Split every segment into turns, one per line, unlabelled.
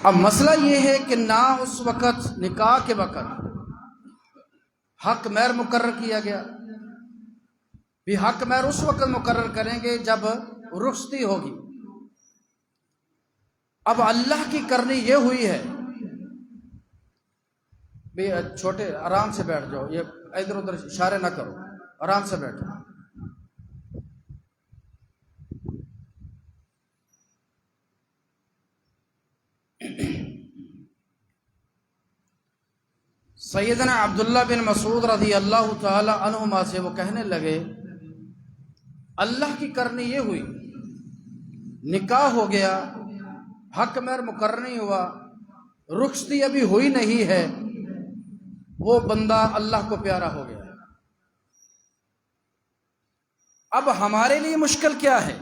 اب مسئلہ یہ ہے کہ نہ اس وقت نکاح کے وقت حق مہر مقرر کیا گیا، بھی حق مہر اس وقت مقرر کریں گے جب رخصتی ہوگی۔ اب اللہ کی کرنی یہ ہوئی ہے، بھی چھوٹے آرام سے بیٹھ جاؤ، یہ ادھر ادھر اشارے نہ کرو، آرام سے بیٹھو۔ سیدنا عبداللہ بن مسعود رضی اللہ تعالی عنہما سے وہ کہنے لگے، اللہ کی کرنی یہ ہوئی، نکاح ہو گیا، حق مہر مقرر نہیں ہوا، رخصتی ابھی ہوئی نہیں ہے، وہ بندہ اللہ کو پیارا ہو گیا۔ اب ہمارے لیے مشکل کیا ہے؟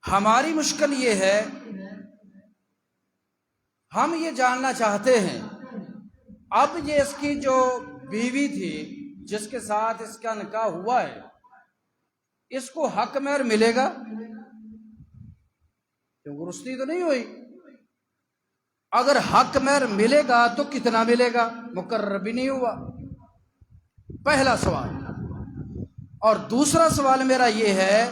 ہماری مشکل یہ ہے، ہم یہ جاننا چاہتے ہیں اب یہ اس کی جو بیوی تھی جس کے ساتھ اس کا نکاح ہوا ہے، اس کو حق مہر ملے گا؟ کیونکہ رخصتی تو نہیں ہوئی۔ اگر حق مہر ملے گا تو کتنا ملے گا؟ مقرر بھی نہیں ہوا، پہلا سوال۔ اور دوسرا سوال میرا یہ ہے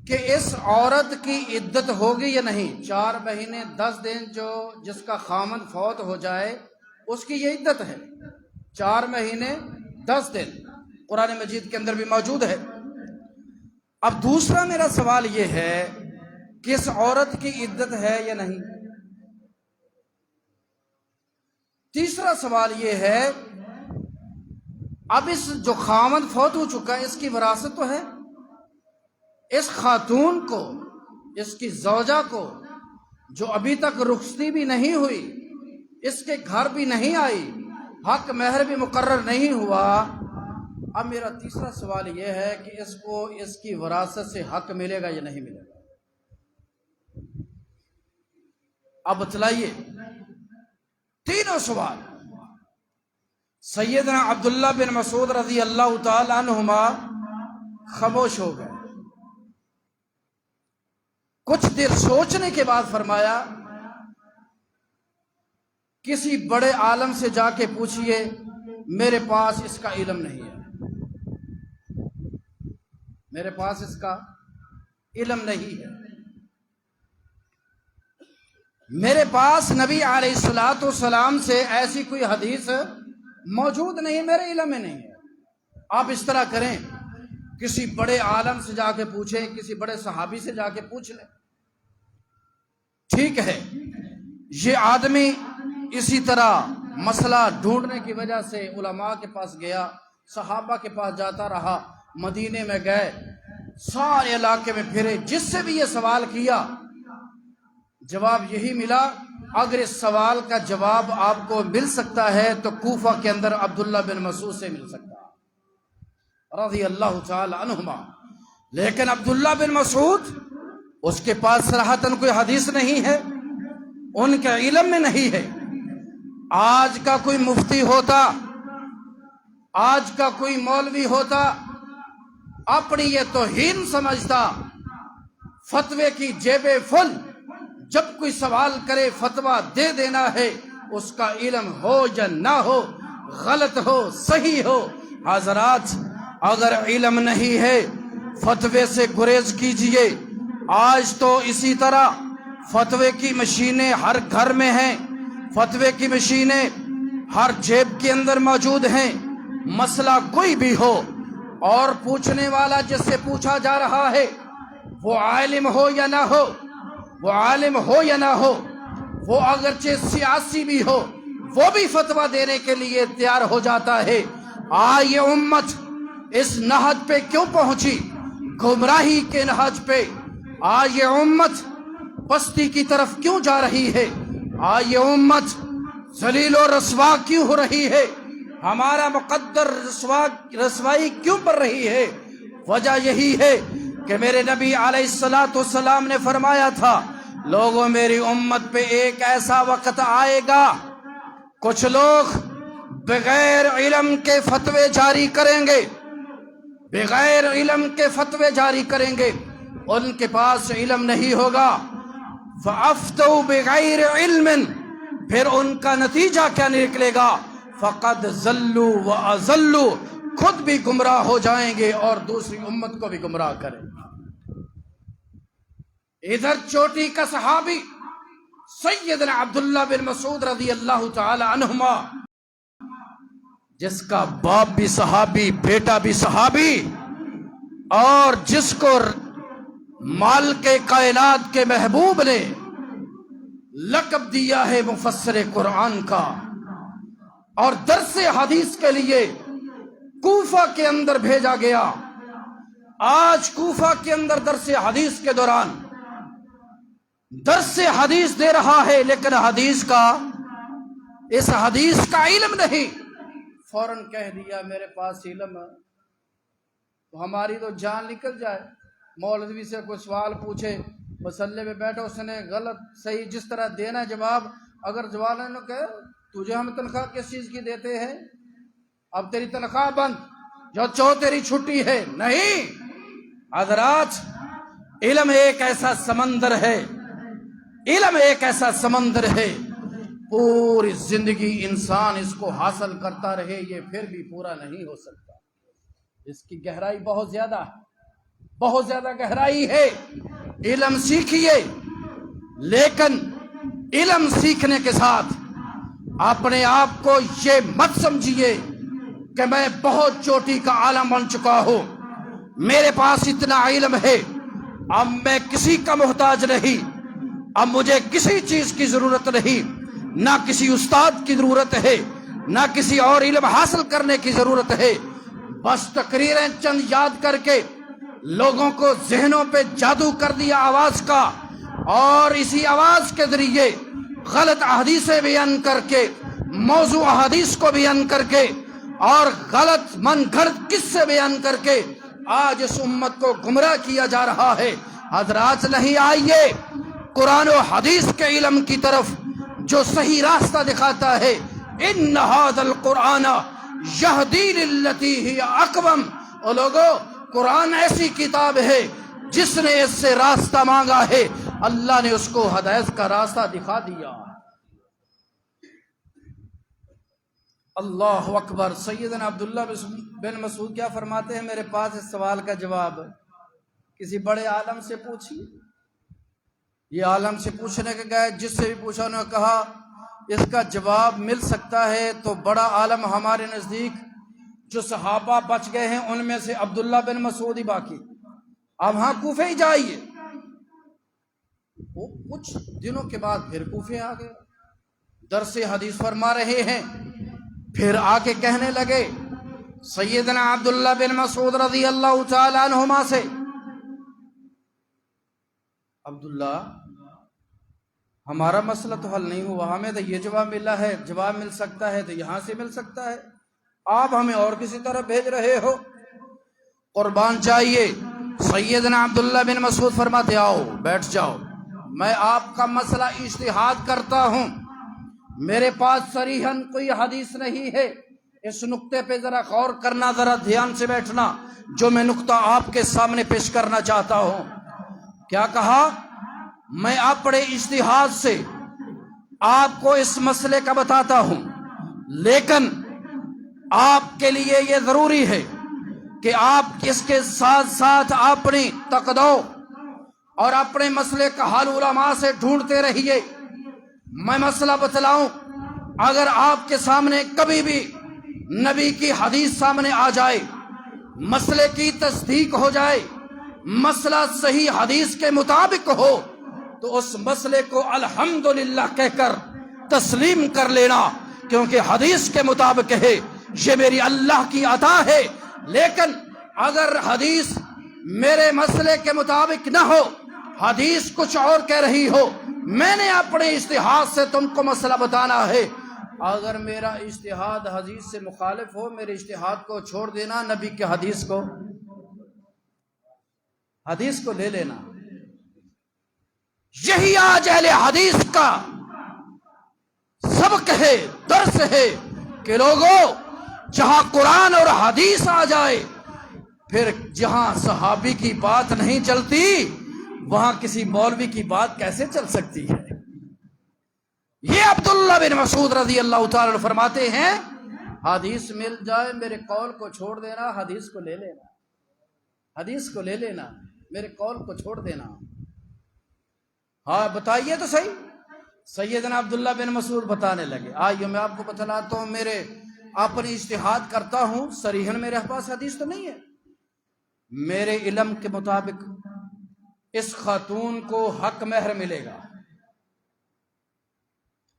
کہ اس عورت کی عدت ہوگی یا نہیں؟ 4 مہینے 10 دن جو جس کا خامند فوت ہو جائے اس کی یہ عدت ہے، 4 مہینے 10 دن، قرآن مجید کے اندر بھی موجود ہے۔ اب دوسرا میرا سوال یہ ہے کہ اس عورت کی عدت ہے یا نہیں؟ تیسرا سوال یہ ہے، اب اس جو خامند فوت ہو چکا ہے اس کی وراثت تو ہے؟ اس خاتون کو، اس کی زوجہ کو جو ابھی تک رخصتی بھی نہیں ہوئی، اس کے گھر بھی نہیں آئی، حق مہر بھی مقرر نہیں ہوا، اب میرا تیسرا سوال یہ ہے کہ اس کو اس کی وراثت سے حق ملے گا یا نہیں ملے گا؟ اب بتلائیے، تینوں سوال۔ سیدنا عبداللہ بن مسعود رضی اللہ تعالی عنہما خاموش ہو گئے، کچھ دیر سوچنے کے بعد فرمایا، کسی بڑے عالم سے جا کے پوچھئے، میرے پاس اس کا علم نہیں ہے، میرے پاس اس کا علم نہیں ہے، میرے پاس نبی علیہ الصلوۃ والسلام سے ایسی کوئی حدیث موجود نہیں، میرے علم میں نہیں ہے۔ آپ اس طرح کریں، کسی بڑے عالم سے جا کے پوچھیں، کسی بڑے صحابی سے جا کے پوچھ لیں۔ ٹھیک ہے، یہ آدمی اسی طرح مسئلہ ڈھونڈنے کی وجہ سے علماء کے پاس گیا، صحابہ کے پاس جاتا رہا، مدینے میں گئے، سارے علاقے میں پھرے، جس سے بھی یہ سوال کیا جواب یہی ملا۔ اگر اس سوال کا جواب آپ کو مل سکتا ہے تو کوفہ کے اندر عبداللہ بن مسعود سے مل سکتا ہے رضی اللہ تعالی عنہما، لیکن عبداللہ بن مسعود اس کے پاس صراحتاً کوئی حدیث نہیں ہے، ان کے علم میں نہیں ہے۔ آج کا کوئی مفتی ہوتا، آج کا کوئی مولوی ہوتا، اپنی یہ توہین سمجھتا، فتوے کی جیبیں فل، جب کوئی سوال کرے فتویٰ دے دینا ہے، اس کا علم ہو یا نہ ہو، غلط ہو صحیح ہو۔ حضرات، اگر علم نہیں ہے فتوے سے گریز کیجئے۔ آج تو اسی طرح فتوے کی مشینیں ہر گھر میں ہیں، فتوے کی مشینیں ہر جیب کے اندر موجود ہیں، مسئلہ کوئی بھی ہو اور پوچھنے والا جس سے پوچھا جا رہا ہے وہ عالم ہو یا نہ ہو، وہ عالم ہو یا نہ ہو، وہ اگرچہ سیاسی بھی ہو، وہ بھی فتویٰ دینے کے لیے تیار ہو جاتا ہے۔ یہ امت اس نہج پہ کیوں پہنچی؟ گمراہی کے نہج پہ۔ یہ امت پستی کی طرف کیوں جا رہی ہے؟ یہ امت ذلیل و رسوا کیوں ہو رہی ہے؟ ہمارا مقدر رسوائی کیوں بڑھ رہی ہے؟ وجہ یہی ہے کہ میرے نبی علیہ الصلوۃ والسلام نے فرمایا تھا، لوگوں میری امت پہ ایک ایسا وقت آئے گا، کچھ لوگ بغیر علم کے فتوے جاری کریں گے، بغیر علم کے فتوے جاری کریں گے، ان کے پاس علم نہیں ہوگا، فَأَفْتَوْا بِغَيْرِ عِلْمٍ، پھر ان کا نتیجہ کیا نکلے گا؟ فَقَدْ ضَلُّوا وَأَضَلُّوا، خود بھی گمراہ ہو جائیں گے اور دوسری امت کو بھی گمراہ کریں گے۔ ادھر چوٹی کا صحابی سیدنا عبداللہ بن مسعود رضی اللہ تعالی عنہما، جس کا باپ بھی صحابی، بیٹا بھی صحابی، اور جس کو مال کے کائنات کے محبوب نے لقب دیا ہے مفسر قرآن کا، اور درس حدیث کے لیے کوفہ کے اندر بھیجا گیا۔ آج کوفہ کے اندر درس حدیث کے دوران درس حدیث دے رہا ہے، لیکن اس حدیث کا علم نہیں۔ فوراً کہہ دیا میرے پاس علم ہے، تو ہماری تو جان نکل جائے۔ مولوی سے کوئی سوال پوچھے، مسلے پہ بیٹھا، اس نے غلط صحیح جس طرح دینا جواب، اگر جواب نے کہا تجھے ہم تنخواہ کس چیز کی دیتے ہیں، اب تیری تنخواہ بند، جو چو تیری چھٹی ہے، نہیں۔ حضرات، علم ایک ایسا سمندر ہے، علم ایک ایسا سمندر ہے، پوری زندگی انسان اس کو حاصل کرتا رہے یہ پھر بھی پورا نہیں ہو سکتا۔ اس کی گہرائی بہت زیادہ ہے، بہت زیادہ گہرائی ہے۔ علم سیکھیے، لیکن علم سیکھنے کے ساتھ اپنے آپ کو یہ مت سمجھیے کہ میں بہت چوٹی کا عالم بن چکا ہوں، میرے پاس اتنا علم ہے، اب میں کسی کا محتاج نہیں، اب مجھے کسی چیز کی ضرورت نہیں، نہ کسی استاد کی ضرورت ہے، نہ کسی اور علم حاصل کرنے کی ضرورت ہے۔ بس تقریریں چند یاد کر کے لوگوں کو ذہنوں پہ جادو کر دیا آواز کا، اور اسی آواز کے ذریعے غلط احادیثیں بیان کر کے، موضوع احادیث کو بیان کر کے، اور غلط من گھڑت قصے بیان کر کے آج اس امت کو گمراہ کیا جا رہا ہے۔ حضرات، نہیں، آئیے قرآن و حدیث کے علم کی طرف جو صحیح راستہ دکھاتا ہے۔ ان ھذا القرآن یہدی للتی ہی اقوم، اور لوگوں، قرآن ایسی کتاب ہے جس نے اس سے راستہ مانگا ہے، اللہ نے اس کو ہدایت کا راستہ دکھا دیا۔ اللہ اکبر۔ سیدنا عبداللہ بن مسعود کیا فرماتے ہیں؟ میرے پاس اس سوال کا جواب کسی بڑے عالم سے پوچھیے۔ یہ عالم سے پوچھنے کے گئے، جس سے بھی پوچھا انہوں نے کہا اس کا جواب مل سکتا ہے تو بڑا عالم ہمارے نزدیک جو صحابہ بچ گئے ہیں ان میں سے عبداللہ بن مسعود ہی باقی، اب ہاں کوفے ہی جائیے۔ وہ کچھ دنوں کے بعد پھر کوفے آ گئے، درس حدیث فرما رہے ہیں، پھر آ کے کہنے لگے سیدنا عبداللہ بن مسعود رضی اللہ تعالی عنہما سے، عبداللہ ہمارا مسئلہ تو حل نہیں ہوا، ہمیں تو یہ جواب ملا ہے، جواب مل سکتا ہے تو یہاں سے مل سکتا ہے، آپ ہمیں اور کسی طرح بھیج رہے ہو، قربان چاہیے۔ سیدنا عبداللہ بن مسعود فرماتے آؤ بیٹھ جاؤ، میں آپ کا مسئلہ اجتہاد کرتا ہوں، میرے پاس صریحاً کوئی حدیث نہیں ہے، اس نقطے پہ ذرا غور کرنا، ذرا دھیان سے بیٹھنا، جو میں نقطہ آپ کے سامنے پیش کرنا چاہتا ہوں۔ کیا کہا؟ میں اپنے اجتہاد سے آپ کو اس مسئلے کا بتاتا ہوں، لیکن آپ کے لیے یہ ضروری ہے کہ آپ اس کے ساتھ ساتھ اپنی تقدو اور اپنے مسئلے کا حل علماء سے ڈھونڈتے رہیے۔ میں مسئلہ بتلاؤں، اگر آپ کے سامنے کبھی بھی نبی کی حدیث سامنے آ جائے، مسئلے کی تصدیق ہو جائے، مسئلہ صحیح حدیث کے مطابق ہو، تو اس مسئلے کو الحمدللہ کہہ کر تسلیم کر لینا، کیونکہ حدیث کے مطابق ہے، یہ میری اللہ کی عطا ہے۔ لیکن اگر حدیث میرے مسئلے کے مطابق نہ ہو، حدیث کچھ اور کہہ رہی ہو، میں نے اپنے اجتہاد سے تم کو مسئلہ بتانا ہے، اگر میرا اجتہاد حدیث سے مخالف ہو، میرے اجتہاد کو چھوڑ دینا، نبی کے حدیث کو لے لینا۔ یہی آج اہل حدیث کا سبق ہے، درس ہے کہ لوگوں، جہاں قرآن اور حدیث آ جائے، پھر جہاں صحابی کی بات نہیں چلتی، وہاں کسی مولوی کی بات کیسے چل سکتی ہے؟ یہ عبداللہ بن مسعود رضی اللہ تعالی عنہ فرماتے ہیں حدیث مل جائے میرے قول کو چھوڑ دینا، حدیث کو لے لینا، حدیث کو لے لینا، میرے قول کو چھوڑ دینا۔ ہاں بتائیے تو صحیح۔ سیدنا عبداللہ بن مسعود بتانے لگے آئیے میں آپ کو بتلاتا ہوں، میرے اپنی اجتہاد کرتا ہوں، صریحاً میرے پاس حدیث تو نہیں ہے، میرے علم کے مطابق اس خاتون کو حق مہر ملے گا،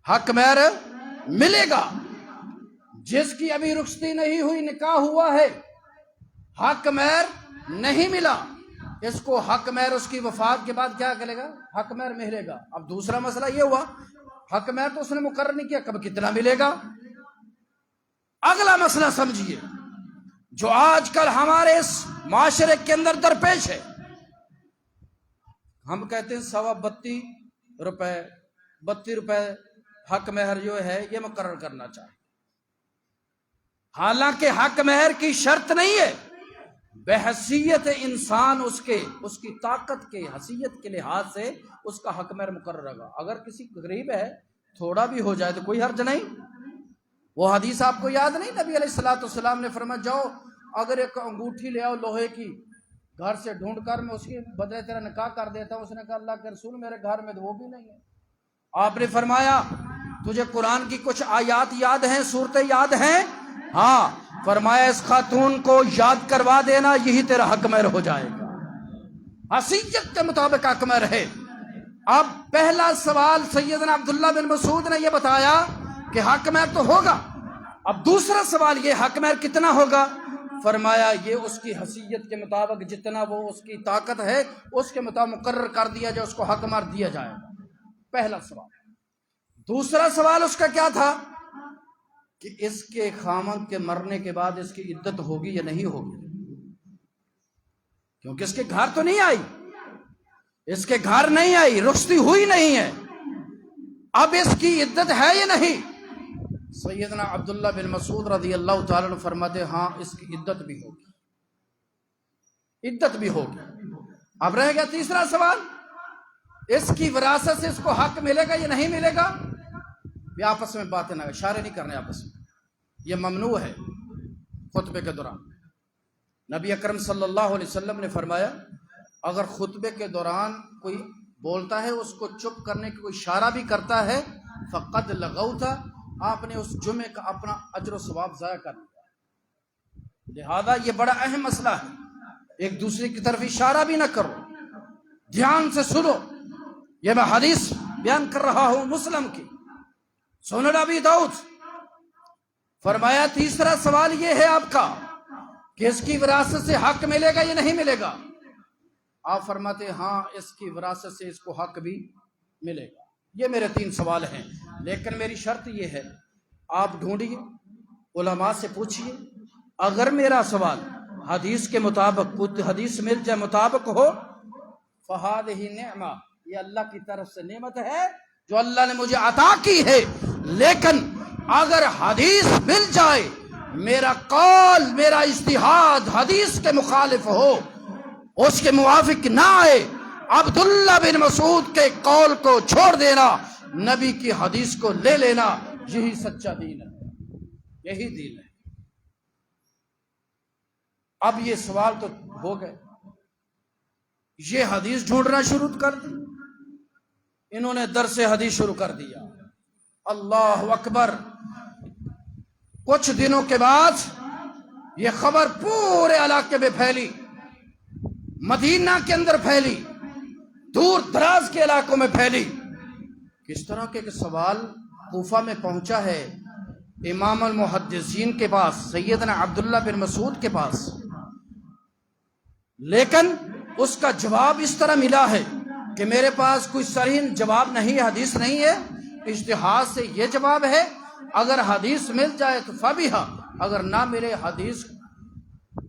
حق مہر ملے گا، جس کی ابھی رخصتی نہیں ہوئی، نکاح ہوا ہے، حق مہر نہیں ملا، اس کو حق مہر اس کی وفات کے بعد کیا کرے گا؟ حق مہر ملے گا۔ اب دوسرا مسئلہ یہ ہوا حق مہر تو اس نے مقرر نہیں کیا، کب کتنا ملے گا؟ اگلا مسئلہ سمجھیے جو آج کل ہمارے اس معاشرے کے اندر درپیش ہے، ہم کہتے ہیں 32 روپے حق مہر جو ہے یہ مقرر کرنا چاہیے، حالانکہ حق مہر کی شرط نہیں ہے، بحیثیت انسان اس کی طاقت کے حیثیت کے لحاظ سے اس کا حق مہر مقرر ہوگا۔ اگر کسی غریب ہے تھوڑا بھی ہو جائے تو کوئی حرج نہیں۔ وہ حدیث آپ کو یاد نہیں؟ نبی علیہ الصلوۃ والسلام نے فرمایا جاؤ اگر ایک انگوٹھی لے آؤ لوہے کی گھر سے ڈھونڈ کر، میں اس کے بدلے تیرا نکاح کر دیتا ہوں۔ اس نے کہا اللہ کے رسول میرے گھر میں تو وہ بھی نہیں ہے۔ آپ نے فرمایا تجھے قرآن کی کچھ آیات یاد ہیں، صورتیں یاد ہیں؟ ہاں۔ فرمایا اس خاتون کو یاد کروا دینا، یہی تیرا حق مہر ہو جائے گا، حیثیت کے مطابق حق مہر ہے۔ اب پہلا سوال سیدنا عبداللہ بن مسعود نے یہ بتایا کہ حق مہر تو ہوگا، اب دوسرا سوال یہ حق مہر کتنا ہوگا؟ فرمایا یہ اس کی حیثیت کے مطابق جتنا وہ اس کی طاقت ہے اس کے مطابق مقرر کر دیا جائے، اس کو حق مہر دیا جائے گا، پہلا سوال۔ دوسرا سوال اس کا کیا تھا کہ اس کے خامند کے مرنے کے بعد اس کی عدت ہوگی یا نہیں ہوگی، کیونکہ اس کے گھر تو نہیں آئی، اس کے گھر نہیں آئی، رخصتی ہوئی نہیں ہے، اب اس کی عدت ہے یا نہیں؟ سیدنا عبداللہ بن مسعود رضی اللہ تعالیٰ عنہ فرماتے ہاں اس کی عدت بھی ہوگی، عدت بھی ہوگی۔ اب رہ گیا تیسرا سوال، اس کی وراثت سے اس کو حق ملے گا یا نہیں ملے گا؟ یہ آپس میں باتیں نہ، اشارے نہیں کرنے آپس میں، یہ ممنوع ہے۔ خطبے کے دوران نبی اکرم صلی اللہ علیہ وسلم نے فرمایا اگر خطبے کے دوران کوئی بولتا ہے اس کو چپ کرنے کی کوئی اشارہ بھی کرتا ہے فقد لغوت، آپ نے اس جمعے کا اپنا اجر و ثواب ضائع کر دیا۔ لہذا یہ بڑا اہم مسئلہ ہے، ایک دوسرے کی طرف اشارہ بھی نہ کرو، دھیان سے سنو، یہ میں حدیث بیان کر رہا ہوں مسلم کی، سنن ابی داؤد۔ فرمایا تیسرا سوال یہ ہے آپ کا کہ اس کی وراثت سے حق ملے گا یا نہیں ملے گا؟ آپ فرماتے ہاں اس کی وراثت سے اس کو حق بھی ملے گا۔ یہ میرے 3 سوال ہیں، لیکن میری شرط یہ ہے آپ ڈھونڈیے، علماء سے پوچھیے، اگر میرا سوال حدیث کے مطابق حدیث مل جائے مطابق ہو فہذہ نعمہ، یہ اللہ کی طرف سے نعمت ہے جو اللہ نے مجھے عطا کی ہے، لیکن اگر حدیث مل جائے میرا قول میرا اجتہاد حدیث کے مخالف ہو، اس کے موافق نہ آئے، عبداللہ بن مسعود کے قول کو چھوڑ دینا، نبی کی حدیث کو لے لینا، یہی سچا دین ہے، یہی دین ہے۔ اب یہ سوال تو ہو گئے، یہ حدیث ڈھونڈنا شروع کر دی، انہوں نے درس حدیث شروع کر دیا، اللہ اکبر۔ کچھ دنوں کے بعد یہ خبر پورے علاقے میں پھیلی، مدینہ کے اندر پھیلی، دور دراز کے علاقوں میں پھیلی۔ کس طرح کے سوال کوفہ میں پہنچا ہے امام المحدثین کے پاس، سیدنا عبداللہ بن مسعود کے پاس، لیکن اس کا جواب اس طرح ملا ہے کہ میرے پاس کوئی صریح جواب نہیں ہے، حدیث نہیں ہے، اجتہاد سے یہ جواب ہے اگر حدیث مل جائے تو فبیہا، اگر نہ ملے حدیث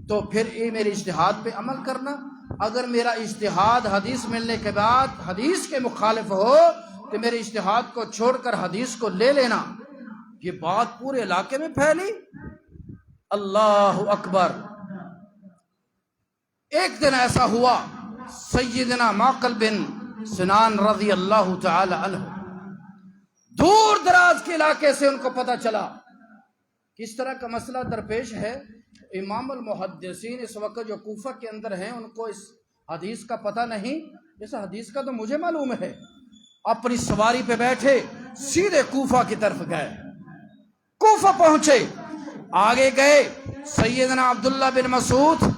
تو پھر یہ میرے اجتہاد پہ عمل کرنا، اگر میرا اجتہاد حدیث ملنے کے بعد حدیث کے مخالف ہو تو میرے اجتہاد کو چھوڑ کر حدیث کو لے لینا۔ یہ بات پورے علاقے میں پھیلی، اللہ اکبر۔ ایک دن ایسا ہوا سیدنا معقل بن سنان رضی اللہ تعالی عنہ، دور دراز کے علاقے سے ان کو پتہ چلا کس طرح کا مسئلہ درپیش ہے۔ امام المحدثین اس وقت جو کوفہ کے اندر ہیں ان کو اس حدیث کا پتہ نہیں، اس حدیث کا تو مجھے معلوم ہے۔ اپنی سواری پہ بیٹھے سیدھے کوفہ کی طرف گئے، کوفہ پہنچے، آگے گئے، سیدنا عبداللہ بن مسعود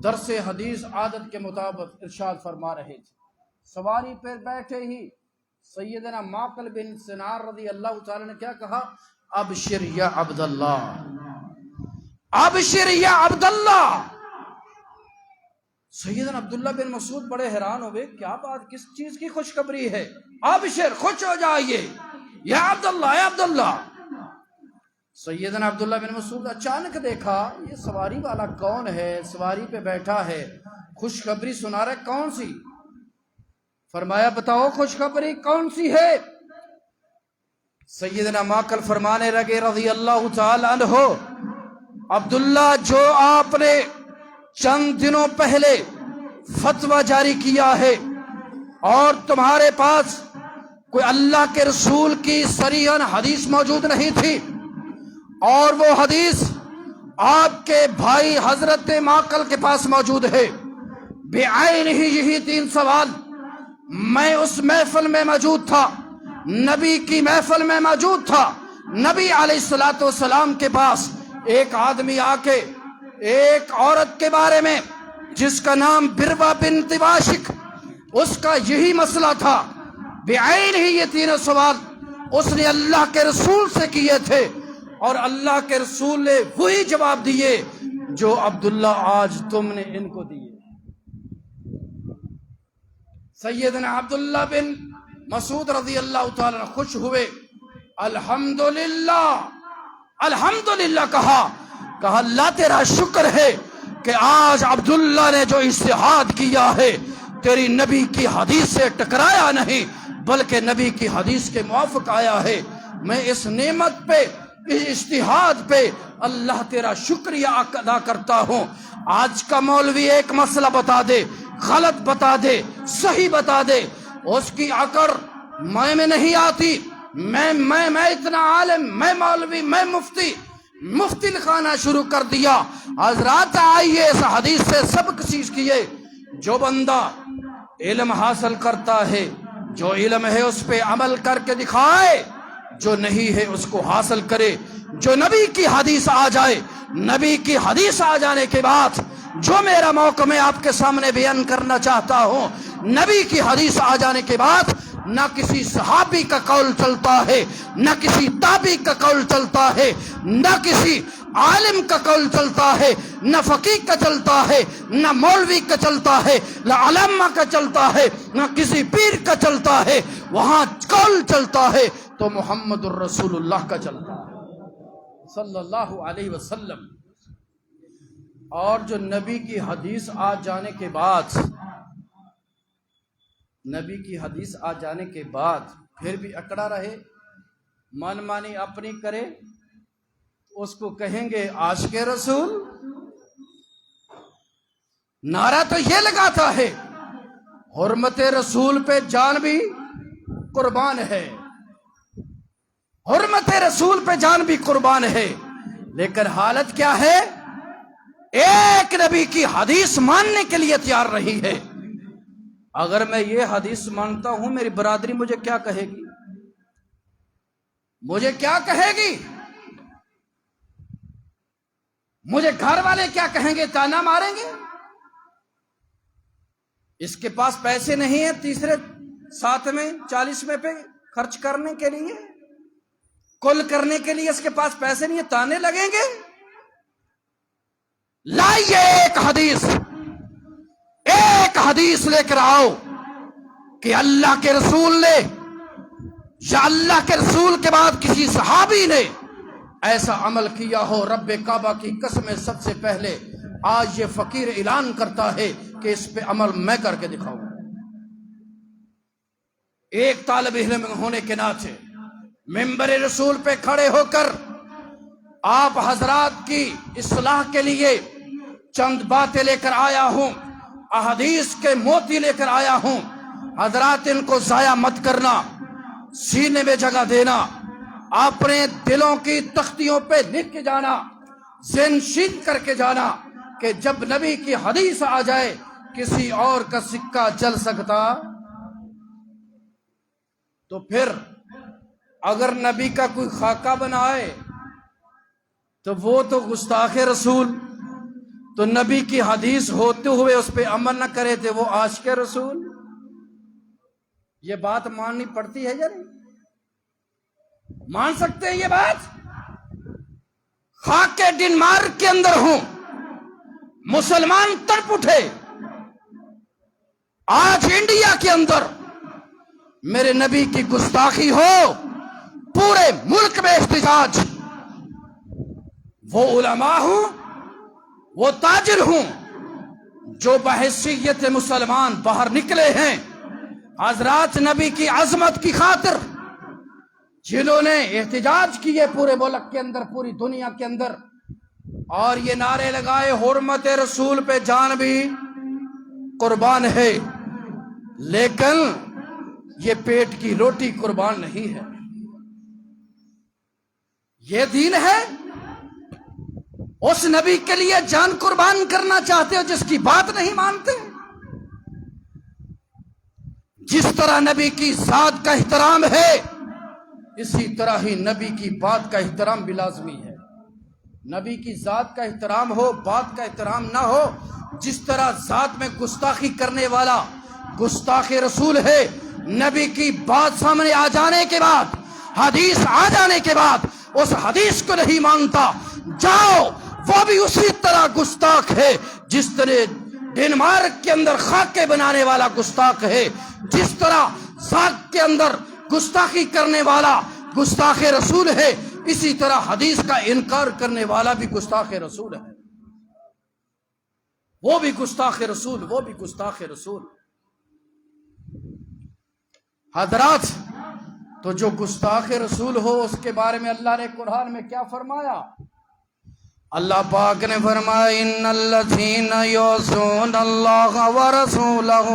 درس حدیث عادت کے مطابق ارشاد فرما رہے تھے۔ سواری پر بیٹھے ہی سیدنا معقل بن سنان رضی اللہ تعالی نے کیا کہا؟ ابشر یا عبداللہ، ابشر یا عبداللہ۔ سیدنا عبداللہ بن مسعود بڑے حیران ہوئے، کیا بات، کس چیز کی خوشخبری ہے؟ ابشر، خوش ہو جائیے، یا عبداللہ، یا عبداللہ۔ سیدنا عبداللہ بن مسعود اچانک دیکھا یہ سواری والا کون ہے، سواری پہ بیٹھا ہے، خوشخبری سنا رہا ہے، کون سی؟ فرمایا بتاؤ خوشخبری کون سی ہے؟ سیدنا معقل فرمانے لگے رضی اللہ تعالی عنہ، عبداللہ جو آپ نے چند دنوں پہلے فتویٰ جاری کیا ہے اور تمہارے پاس کوئی اللہ کے رسول کی صریحاً حدیث موجود نہیں تھی، اور وہ حدیث آپ کے بھائی حضرت معقل کے پاس موجود ہے، بعین ہی یہی 3 سوال۔ میں اس محفل میں موجود تھا، نبی کی محفل میں موجود تھا، نبی علیہ السلام کے پاس ایک آدمی آ کے ایک عورت کے بارے میں جس کا نام بروا بنت واشق، اس کا یہی مسئلہ تھا، بعین ہی یہ 3 سوال اس نے اللہ کے رسول سے کیے تھے، اور اللہ کے رسول نے وہی جواب دیے جو عبداللہ آج تم نے ان کو دیے۔ سیدنا عبداللہ بن مسعود رضی اللہ تعالیٰ خوش ہوئے، الحمدللہ، الحمدللہ کہا اللہ تیرا شکر ہے کہ آج عبداللہ نے جو اجتہاد کیا ہے تیری نبی کی حدیث سے ٹکرایا نہیں بلکہ نبی کی حدیث کے موافق آیا ہے۔ میں اس نعمت پہ، اس اجتہاد پہ اللہ تیرا شکریہ ادا کرتا ہوں۔ آج کا مولوی ایک مسئلہ بتا دے، غلط بتا دے، صحیح بتا دے، اس کی عقر میں نہیں آتی، میں اتنا عالم، میں مولوی، میں مفتی لکھانا شروع کر دیا۔ حضرات آئیے اس حدیث سے سبق سیکھیے۔ جو بندہ علم حاصل کرتا ہے، جو علم ہے اس پہ عمل کر کے دکھائے، جو نہیں ہے اس کو حاصل کرے۔ جو نبی کی حدیث آ جائے، نبی کی حدیث آ جانے کے بعد جو میرا موقع میں آپ کے سامنے بیان کرنا چاہتا ہوں، نبی کی حدیث آ جانے کے بعد نہ کسی صحابی کا قول چلتا ہے، نہ کسی تابعی کا قول چلتا ہے، نہ کسی عالم کا قول چلتا ہے، نہ فقیہ کا چلتا ہے، نہ مولوی کا چلتا ہے، نہ علماء کا چلتا ہے، نہ کسی پیر کا چلتا ہے۔ وہاں قول چلتا ہے تو محمد الرسول اللہ کا چلتا ہے صلی اللہ علیہ وسلم۔ اور جو نبی کی حدیث آ جانے کے بعد، نبی کی حدیث آ جانے کے بعد پھر بھی اکڑا رہے، من مانی اپنی کرے، اس کو کہیں گے عاشق رسول۔ نعرہ تو یہ لگاتا ہے حرمت رسول پہ جان بھی قربان ہے، حرمت رسول پہ جان بھی قربان ہے، لیکن حالت کیا ہے؟ ایک نبی کی حدیث ماننے کے لیے تیار رہی ہے۔ اگر میں یہ حدیث مانتا ہوں، میری برادری مجھے کیا کہے گی؟ مجھے کیا کہے گی؟ مجھے گھر والے کیا کہیں گے؟ تانا ماریں گے۔ اس کے پاس پیسے نہیں ہیں تیسرے 7ویں 40ویں پہ خرچ کرنے کے لیے، کل کرنے کے لیے اس کے پاس پیسے نہیں ہیں، تانے لگیں گے۔ لائیے ایک حدیث لے کر آؤ کہ اللہ کے رسول نے یا اللہ کے رسول کے بعد کسی صحابی نے ایسا عمل کیا ہو۔ رب کعبہ کی قسم سب سے پہلے آج یہ فقیر اعلان کرتا ہے کہ اس پہ عمل میں کر کے دکھاؤں۔ ایک طالب علم ہونے کے ناطے منبر رسول پہ کھڑے ہو کر آپ حضرات کی اصلاح کے لیے چند باتیں لے کر آیا ہوں۔ احادیث کے موتی لے کر آیا ہوں. حضرات ان کو ضائع مت کرنا، سینے میں جگہ دینا، اپنے دلوں کی تختیوں پہ لکھ کے جانا، ذہن شین کر کے جانا کہ جب نبی کی حدیث آ جائے کسی اور کا سکہ چل سکتا. تو پھر اگر نبی کا کوئی خاکہ بنائے تو وہ تو گستاخ رسول، تو نبی کی حدیث ہوتے ہوئے اس پہ عمل نہ کرے تھے وہ عاشق رسول. یہ بات ماننی پڑتی ہے یا نہیں؟ مان سکتے ہیں یہ بات؟ خاک ڈنمارک کے اندر ہوں، مسلمان تڑپ اٹھے. آج انڈیا کے اندر میرے نبی کی گستاخی ہو، پورے ملک میں احتجاج. وہ علماء ہوں، وہ تاجر ہوں جو بحیثیت مسلمان باہر نکلے ہیں حضرات نبی کی عظمت کی خاطر، جنہوں نے احتجاج کیے پورے ملک کے اندر، پوری دنیا کے اندر، اور یہ نعرے لگائے حرمت رسول پہ جان بھی قربان ہے، لیکن یہ پیٹ کی روٹی قربان نہیں ہے. یہ دین ہے؟ اس نبی کے لیے جان قربان کرنا چاہتے ہو جس کی بات نہیں مانتے؟ جس طرح نبی کی ذات کا احترام ہے اسی طرح ہی نبی کی بات کا احترام بھی لازمی ہے. نبی کی ذات کا احترام ہو، بات کا احترام نہ ہو. جس طرح ذات میں گستاخی کرنے والا گستاخ رسول ہے، نبی کی بات سامنے آ جانے کے بعد، حدیث آ جانے کے بعد اس حدیث کو نہیں مانتا، جاؤ وہ بھی اسی طرح گستاخ ہے جس طرح ڈنمارک کے اندر خاکے بنانے والا گستاخ ہے. جس طرح ذات کے اندر گستاخی کرنے والا گستاخ رسول ہے، اسی طرح حدیث کا انکار کرنے والا بھی گستاخ رسول ہے. وہ بھی گستاخ رسول، وہ بھی گستاخ رسول. حضرات، تو جو گستاخ رسول ہو اس کے بارے میں اللہ نے قرآن میں کیا فرمایا؟ اللہ پاک نے فرمایا ان الذین یعصون اللہ ورسولہ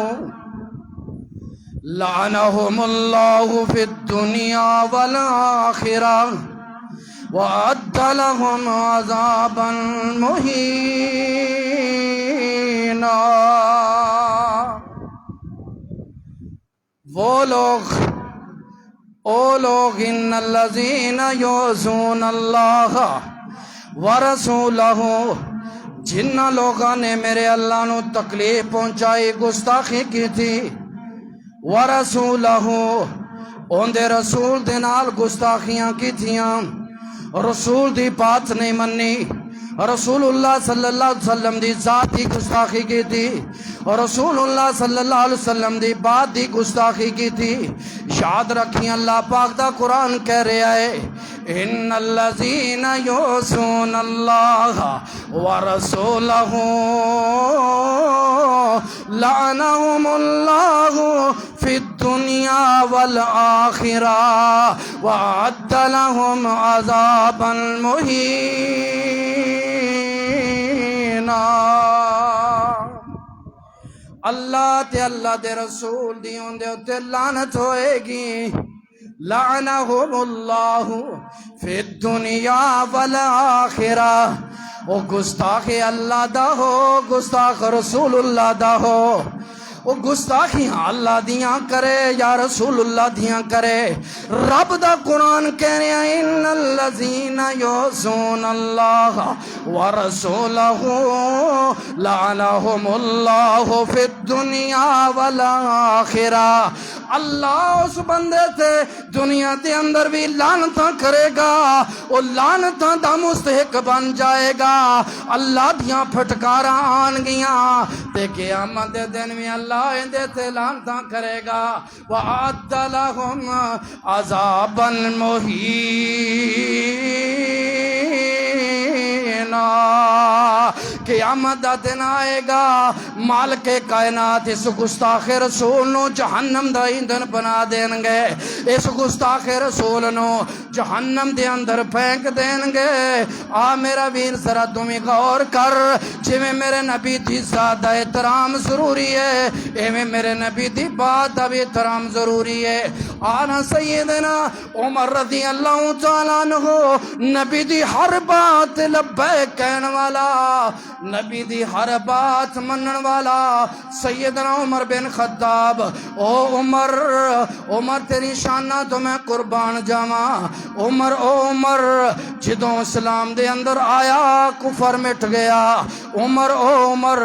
لعنہم اللہ فی الدنیا والآخرہ وأعد لهم عذابا مہینا. وہ لوگ ان الذین یعصون اللہ ورسولہ، جن لوگاں نے میرے اللہ نو تکلیف پہنچائی، گستاخی کی تھی، ورسولہ اون دے رسول دے نال گستاخیاں کی تھیاں، رسول دی بات نہیں منی، رسول اللہ صلی اللہ علیہ وسلم دی ذات دی گستاخی کی تھی، اور رسول اللہ صلی اللہ علیہ وسلم دی بات دی گستاخی کی تھی. یاد رکھیں اللہ پاک دا قرآن کہہ رہا ہے ان الذین یعصون اللہ ورسولہ لعنہم اللہ فی الدنیا والآخرہ وأعد لهم عذابا مہینا. اللہ تے اللہ دے رسول دی اون دے اتے لعنت ہوئے گی. لعنہم اللہ فی الدنیا والآخرہ. وہ گستاخ اللہ دا ہو، گستاخ رسول اللہ دا ہو، وہ گستاخیاں اللہ دیاں کرے یا رسول اللہ دیاں کرے. رب دا قرآن کہہ رہے ہیں ان الذین یعصون اللہ ورسولہ لعنہم اللہ فی الدنیا والآخرہ. اللہ اس بندے تے دنیا دے اندر بھی لعنتاں کرے گا، وہ لعنتاں دا مستحق بن جائے گا. اللہ دیاں پھٹکاراں آن گیاں تے قیامت دے دن میں اللہ اندے تے لعنتاں کرے گا. وَأَعَدَّ لَهُمْ عَذَابًا مُهِينًا. قیامت دا دن آئے گا مالک کائنات اس گستاخ رسول نو جہنم دا ایندھن بنا دین گے اس گستاخ رسول نو جہنم دے اندر پھینک دین گے آ میرا ویر ذرا تمہیں غور کر جویں میرے نبی دی ذات دا احترام ضروری ہے ایویں میرے نبی دی بات دا بھی احترام ضروری ہے آنا سیدنا عمر رضی اللہ تعالیٰ عنہ نبی دی ہر بات لبیک کہن والا نبی دی ہر بات منن والا سیدنا عمر بن خطاب او عمر تیری شانہ تو میں قربان جاواں عمر او عمر جدوں اسلام دے اندر آیا کفر مٹ گیا عمر او عمر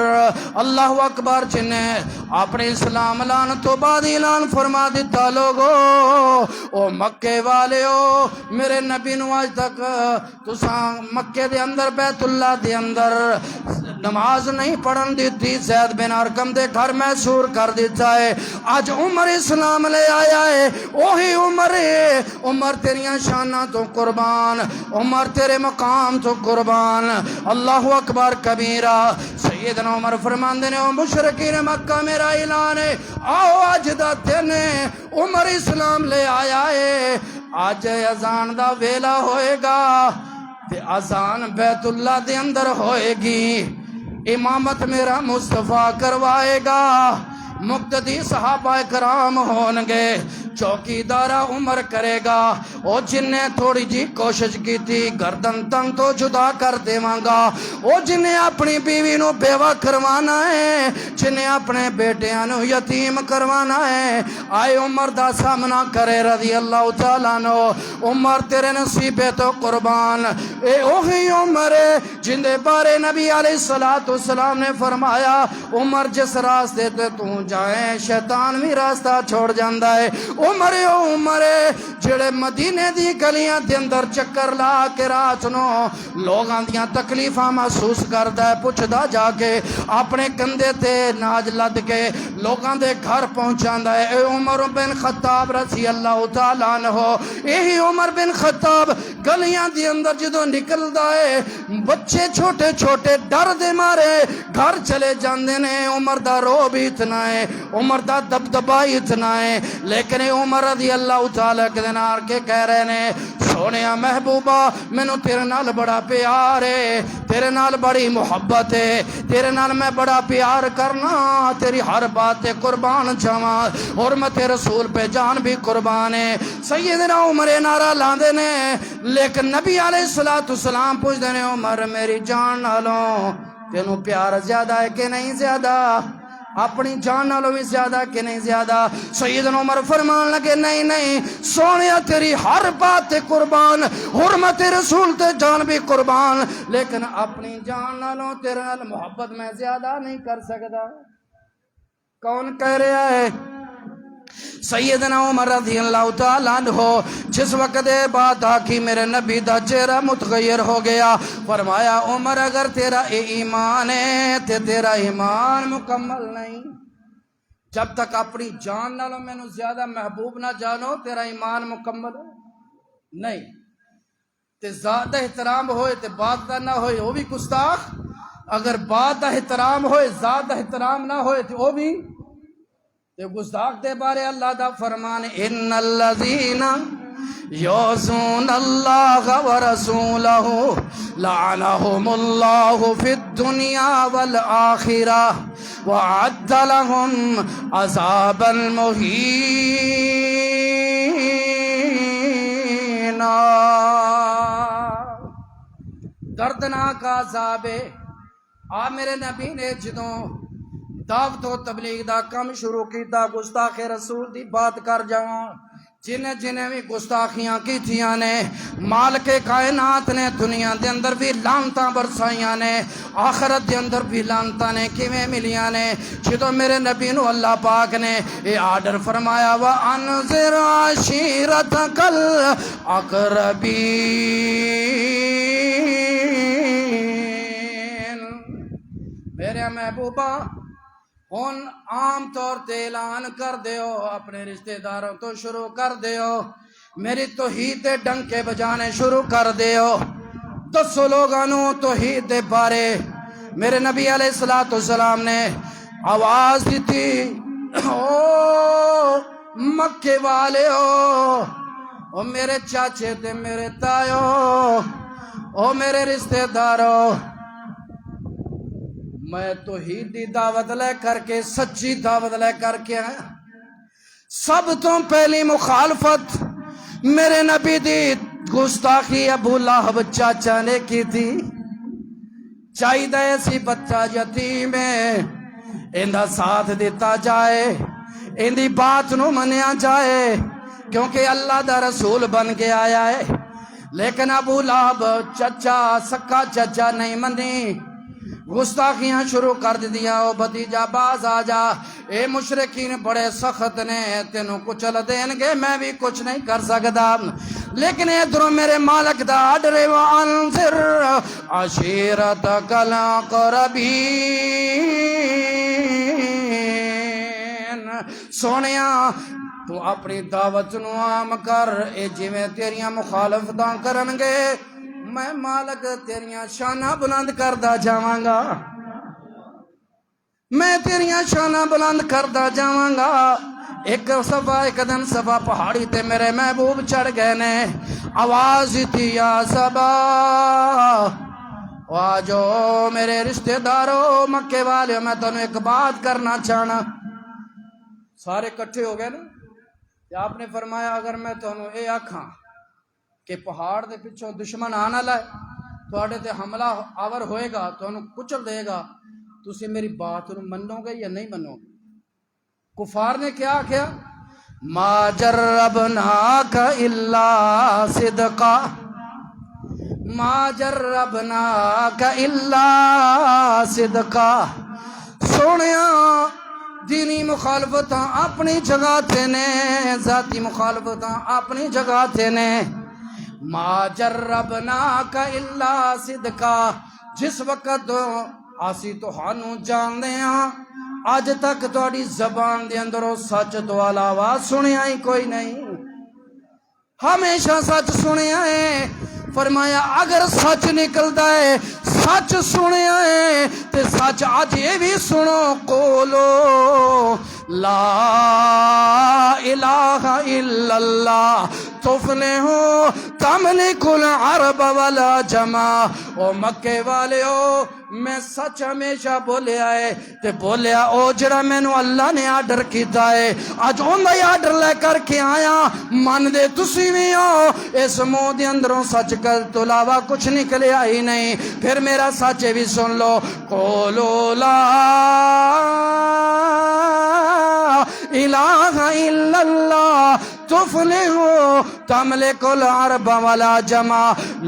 اللہ اکبر جنہیں اپنے اسلام لان تو بعد اعلان فرما دیتا لوگو او مکے والے ہو میرے نبی نو آج تک تساں مکے دے اندر بیت اللہ دے اندر نماز نہیں پڑھن دیتی زید بن ارقم دے گھر میں سور کر دیتا ہے آج عمر اسلام لے آیا ہے وہی عمر ہے عمر تیریاں شانہ تو قربان عمر تیرے مقام تو قربان اللہ اکبر کبیرہ سیدنا عمر فرماندے نے مشرکین مکہ میرا اعلان ہے آؤ آج دا دن عمر اسلام لے آیا ہے آج اذان دا ویلا ہوئے گا تے اذان بیت اللہ دے اندر ہوئے گی امامت میرا مصطفیٰ کروائے گا مقتدی صحابہ کرام ہونگے چوکیدارہ عمر کرے گا او جن نے تھوڑی جی کوشش کی تھی گردن تنگ تو جدا کر دے مانگا او جن نے اپنی بیوی نو بیوہ کروانا ہے جن نے اپنے بیٹیاں نو یتیم کروانا ہے آئے عمر دا سامنا کرے رضی اللہ تعالیٰ نو عمر تیرے نصیبے تو قربان اے اوہی عمر جن دے بارے نبی علیہ السلام نے فرمایا عمر جس راستے تے تو جائیں شیطان بھی راستہ چھوڑ جاندہ ہے عمر جڑے مدینے دی گلیاں دے اندر چکر لا کے رات نو لوگاں دیاں تکلیفاں محسوس کردا ہے پوچھدا جا کے اپنے کندھے تے ناج لد کے لوگاں دے گھر پہنچاندا ہے اے عمر بن خطاب رضی اللہ تعالیٰ عنہ یہی عمر بن خطاب گلیاں دے اندر جدوں نکلدا ہے بچے چھوٹے چھوٹے ڈر دے مارے گھر چلے جاندے نے عمر دا روب اتنا ہے عمر دا دبدبا اتنا ہے لیکن عمر رضی اللہ تعالیٰ کے دنار کے کہہ رہے نے سونیا محبوبہ میں نو تیرے نال بڑا پیار ہے تیرے نال بڑی محبت ہے تیرے نال میں بڑا پیار کرنا تیری ہر بات قربان جاواں اور میں تیرے رسول پہ جان بھی قربان ہے سیدنا عمر نعرہ لاندے نے لیکن نبی علیہ السلام پوچھ دینے عمر میری جان نالوں تینوں پیار زیادہ ہے کہ نہیں زیادہ اپنی جان نالوں بھی زیادہ کہ نہیں زیادہ سیدنا عمر فرمان لگے نہیں سونیا تیری ہر بات قربان حرمت رسول تے جان بھی قربان لیکن اپنی جان نالوں تیرے نال محبت میں زیادہ نہیں کر سکتا کون کہہ رہا ہے سیدنا عمر رضی اللہ تعالیٰ عنہ جس وقت بات آکی میرے نبی دا چہرہ متغیر ہو گیا فرمایا عمر اگر تیرا ایمان ہے تے تیرا ایمان مکمل نہیں جب تک اپنی جان نالوں میں نو زیادہ محبوب نہ جانو تیرا ایمان مکمل نہیں تے زیادہ احترام ہوئے تے بات دا نہ ہوئے وہ بھی گستاخ اگر بات دا احترام ہوئے زیادہ احترام نہ ہوئے تے وہ بھی تے گستاخ دے بارے اللہ دا فرمان ان الذین یعصون اللہ ورسولہ لعنہم اللہ فی الدنیا والآخرہ وعد لہم عذابا مہینا دردناک عذاب آ میرے نبی نے جدوں دعوت و تبلیغ دا کم شروع کیتا گستاخ رسول دی بات کر جاواں جنہیں بھی گستاخیاں کی تھیاں نے مالک کائنات نے دنیا دے اندر بھی لانتاں برسائیاں نے آخرت دے اندر بھی لانتاں نے کیویں ملیاں نے جدوں میرے نبی نو اللہ پاک نے یہ آرڈر فرمایا وَأَنذِرْ عَشِيرَتَكَ الْأَقْرَبِينَ میرے محبوبہ ہن عام طور تے اعلان کر دیو اپنے رشتہ داروں تو شروع کر دیو میری توحید دے ڈنکے بجانے شروع کر دیو دسو لوگانوں توحید دے بارے میرے نبی علیہ السلام نے آواز دی تھی، او مکے والے او میرے چاچے تے میرے تایو، او میرے رشتہ دارو، میں توحید دی دعوت لے کر کے، سچی دعوت لے کر کے آیا۔ سب تو پہلی مخالفت میرے نبی دی گستاخی ابو لہب چاچا نے کی تھی۔ چاہیے سی بچہ یتیم ہے، اندہ ساتھ دیتا جائے، اندی بات نو منیا جائے، کیونکہ اللہ دا رسول بن کے آیا ہے۔ لیکن ابو لہب چچا سکا چچا نہیں منی، گستاخیاں شروع کر دیا۔ او بھتیجا باز آ جا، اے مشرکین بڑے سخت نے، تینوں کچل دیں گے، میں بھی کچھ نہیں کر سکتا۔ لیکن ادھروں میرے مالک دا آرڈر ہے، وَأَنذِرْ عَشِيرَتَكَ الْأَقْرَبِينَ۔ سونیا تو اپنی دعوت نو عام کر، اے جویں تیریاں مخالفتاں کرنگے، میں مالک تیریاں شانہ بلند کردہ جاواں گا، میں تیریاں شانہ بلند کردہ جاواں گا۔ ایک دن صفا پہاڑی تے میرے محبوب چڑھ گئے نے، آواز تھی یا صبا، آجو میرے رشتہ دارو مکے والے، میں تنوں ایک بات کرنا چاہنا۔ سارے کٹھے ہو گئے نا، آپ نے فرمایا اگر میں تنوں اے آکھاں کہ پہاڑ دے پچھوں دشمن آنا لائے، تواڈے تے حملہ آور ہوئے گا، تانوں کچل دے گا، تسی میری بات نو منو گے یا نہیں منو گے؟ کفار نے کیا کیا؟ ما جربناک الا صدقا، ما جربناک الا صدقا۔ سونیا دینی مخالفتاں اپنی جگہ تے نے، ذاتی مخالفتاں اپنی جگہ تے نے۔ ما جربناک الا صدقا، جس وقت آسی توہانوں جان دے ہاں، آج تک تواڈی زبان دے اندروں سچ تو علاوہ سنیا ہی کوئی نہیں، ہمیشہ سچ سنیا ہے۔ فرمایا اگر سچ نکلدا ہے، سچ سنیا ہے تے سچ آج یہ بھی سنو، قولو لا الہ الا اللہ تفلحوا تملک العرب والعجم۔ او مکے والے ہو، میں سچ ہمیشہ بولیا ہے تے بولیا او جڑا مینوں اللہ نے آرڈر کیتا ہے، اج اوندا ہی آرڈر لے کر کے آیا، من دے تسی بھی ہو۔ اس منہ دے اندروں سچ کر تو علاوہ کچھ نکلیا ہی نہیں۔ پھر میرا سچ بھی سن لو، قولوا لا الہ الا اللہ تفلحوا تملک العرب والعجم۔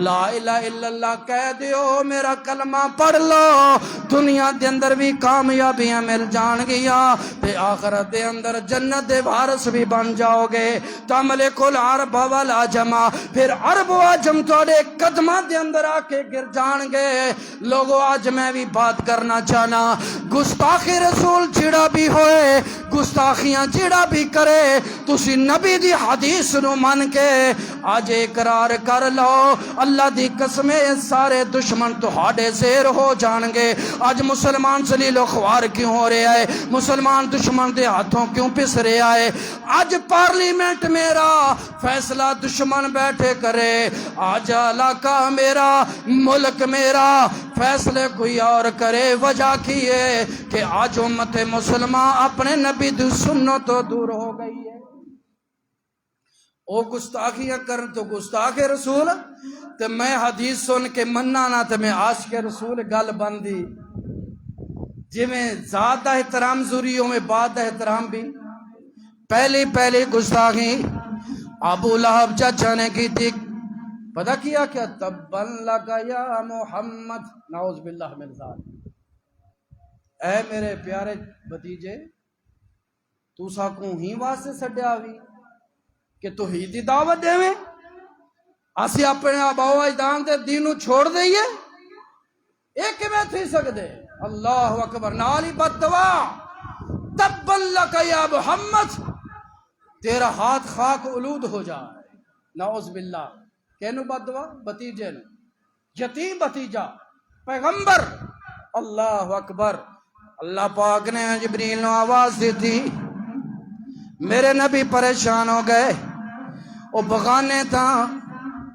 لا الہ الا اللہ کہہ دیو، میرا کلمہ پڑھ لو، دنیا دے اندر بھی کامیابیاں مل جان گیا تے آخرت دے اندر جنت دے وارث بھی بن جاؤ گے۔ تملک العرب والعجم، پھر عرب و عجم تواڈے قدماں دے اندر آ کے گر جان گے۔ لوگو آج میں بھی بات کرنا چاہنا، گستاخی رسول جڑا بھی ہوئے، گستاخیاں جڑا بھی کرے، تسی نبی دی حدیث نو من کے آج اقرار کر لو، اللہ دی قسمیں سارے دشمن تہاڈے زیر ہو جان گے۔ آج مسلمان ذلیل و خوار کیوں ہو رہے آئے؟ مسلمان دشمن دے ہاتھوں کیوں پس رہے آئے؟ آج پارلیمنٹ میرا، فیصلہ دشمن بیٹھے کرے، آج علاقہ میرا، ملک میرا، فیصلے کوئی اور کرے۔ وجہ کی ہے کہ آج امت مسلمان اپنے نبی دی سنت تو دور ہو گئی ہے۔ او گستاخیاں کرن تو گستاخ رسول، تے میں حدیث سن کے مننا نہ تے میں عاشق رسول گل بندی۔ جی میں ذات احترام ضروریوں میں بعد احترام بھی، پہلی گستاخی ابو لہب چچا نے کی تھی، پتہ کیا کیا؟ تبن لگا یا محمد، نعوذ باللہ من ذالک۔ اے میرے پیارے بھتیجے، تو ساکوں ہی واسطے سڈیا ہوئی کہ توحید دی دعوت دے میں اسی اپنے آباؤ اجداد دے دین نو چھوڑ دئیے؟ ایک میں تھی سکدے؟ اللہ اکبر، نالی بددعا، تبن لک یا محمد، تیرا ہاتھ خاک آلود ہو جائے، نعوذ باللہ۔ کینو بددعا؟ بھتیجے نو، یتیم بھتیجا، پیغمبر اللہ اکبر. اللہ پاک نے جبریل نو آواز دی تھی, میرے نبی پریشان ہو گئے, وہ بغانے تھا